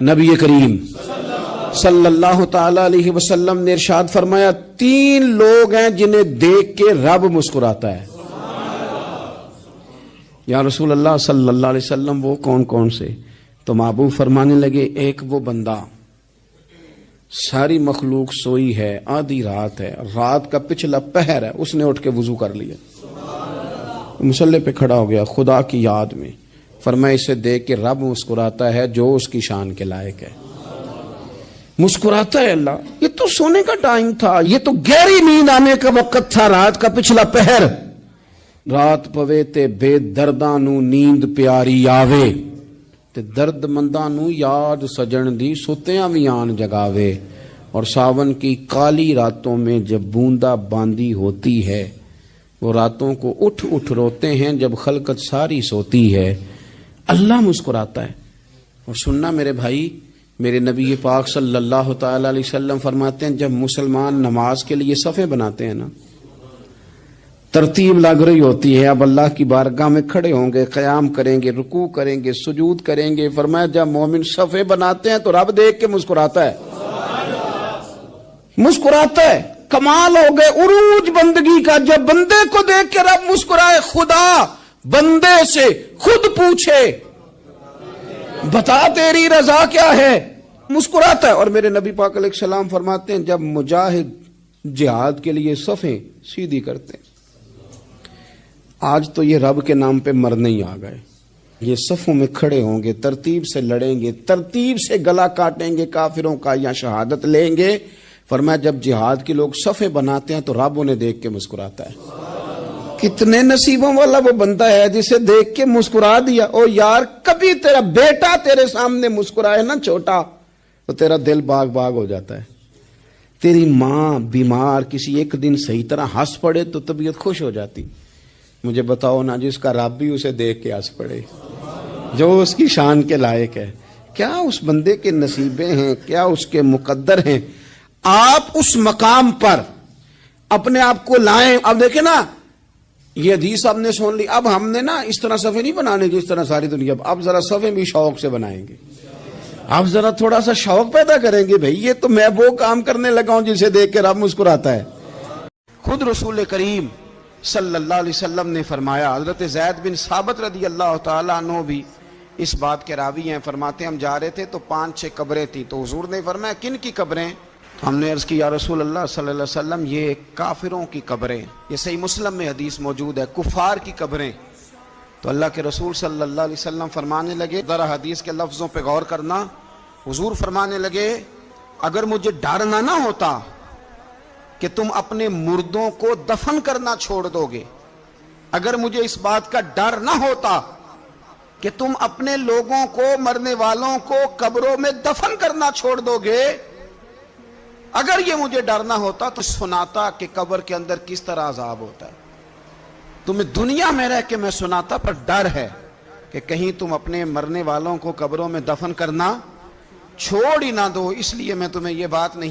نبی کریم صلی اللہ تعالی علیہ وسلم نے ارشاد فرمایا 3 لوگ ہیں جنہیں دیکھ کے رب مسکراتا ہے۔ یا رسول اللہ صلی اللہ علیہ وسلم وہ کون کون سے؟ تو محبوب فرمانے لگے ایک وہ بندہ ساری مخلوق سوئی ہے، آدھی رات ہے، رات کا پچھلا پہر ہے، اس نے اٹھ کے وضو کر لیا، مصلی پہ کھڑا ہو گیا خدا کی یاد میں، فرمایا اسے دیکھ کے رب مسکراتا ہے جو اس کی شان کے لائق ہے۔ مسکراتا ہے اللہ، یہ تو سونے کا ٹائم تھا، یہ تو گہری نیند آنے کا وقت تھا، رات کا پچھلا پہر، رات پوے تے بے درداں نو نیند پیاری آوے تے درد منداں نو یاد سجن دی ستیاں وی آن جگاوے، اور ساون کی کالی راتوں میں جب بوندا باندی ہوتی ہے وہ راتوں کو اٹھ اٹھ روتے ہیں جب خلقت ساری سوتی ہے، اللہ مسکراتا ہے۔ اور سننا میرے بھائی، میرے نبی پاک صلی اللہ تعالی علیہ وسلم فرماتے ہیں جب مسلمان نماز کے لیے صفیں بناتے ہیں نا، ترتیب لگ رہی ہوتی ہے، اب اللہ کی بارگاہ میں کھڑے ہوں گے، قیام کریں گے، رکوع کریں گے، سجود کریں گے، فرمایا جب مومن صفیں بناتے ہیں تو رب دیکھ کے مسکراتا ہے، مسکراتا ہے۔ کمال ہو گئے عروج بندگی کا، جب بندے کو دیکھ کے رب مسکرائے، خدا بندے سے خود پوچھے بتا تیری رضا کیا ہے، مسکراتا ہے۔ اور میرے نبی پاک علیہ السلام فرماتے ہیں جب مجاہد جہاد کے لیے صفیں سیدھی کرتے ہیں، آج تو یہ رب کے نام پہ مرنے ہی آ گئے، یہ صفوں میں کھڑے ہوں گے، ترتیب سے لڑیں گے، ترتیب سے گلا کاٹیں گے کافروں کا یا شہادت لیں گے۔ فرمایا جب جہاد کے لوگ صفیں بناتے ہیں تو رب انہیں دیکھ کے مسکراتا ہے۔ کتنے نصیبوں والا وہ بندہ ہے جسے دیکھ کے مسکرا دیا۔ او یار کبھی تیرا بیٹا تیرے سامنے مسکرائے نا چھوٹا تو تیرا دل باغ باغ ہو جاتا ہے، تیری ماں بیمار کسی ایک دن صحیح طرح ہنس پڑے تو طبیعت خوش ہو جاتی۔ مجھے بتاؤ نا جس کا رب بھی اسے دیکھ کے ہنس پڑے جو اس کی شان کے لائق ہے، کیا اس بندے کے نصیبے ہیں، کیا اس کے مقدر ہیں۔ آپ اس مقام پر اپنے آپ کو لائیں۔ اب دیکھیں نا یہ حدیث آپ نے سن لی، اب ہم نے نا اس طرح صفحے نہیں بنانے جس طرح ساری دنیا، اب ذرا صفحے بھی شوق سے بنائیں گے، اب ذرا تھوڑا سا شوق پیدا کریں گے، بھئی یہ تو میں وہ کام کرنے لگا ہوں جسے دیکھ کے رب مسکراتا ہے۔ خود رسول کریم صلی اللہ علیہ وسلم نے فرمایا، حضرت زید بن ثابت رضی اللہ تعالیٰ عنہ بھی اس بات کے راوی ہیں، فرماتے ہم جا رہے تھے تو 5-6 قبریں تھیں، تو حضور نے فرمایا کن کی قبریں؟ ہم نے عرض کی یا رسول اللہ صلی اللہ علیہ وسلم یہ کافروں کی قبریں، یہ صحیح مسلم میں حدیث موجود ہے، کفار کی قبریں۔ تو اللہ کے رسول صلی اللہ علیہ وسلم فرمانے لگے، ذرا حدیث کے لفظوں پہ غور کرنا، حضور فرمانے لگے اگر مجھے ڈر نہ ہوتا کہ تم اپنے مردوں کو دفن کرنا چھوڑ دو گے، اگر مجھے اس بات کا ڈر نہ ہوتا کہ تم اپنے لوگوں کو، مرنے والوں کو قبروں میں دفن کرنا چھوڑ دو گے، اگر یہ مجھے ڈر نہ ہوتا تو سناتا کہ قبر کے اندر کس طرح عذاب ہوتا ہے، تمہیں دنیا میں رہ کے میں سناتا، پر ڈر ہے کہ کہیں تم اپنے مرنے والوں کو قبروں میں دفن کرنا چھوڑ ہی نہ دو، اس لیے میں تمہیں یہ بات نہیں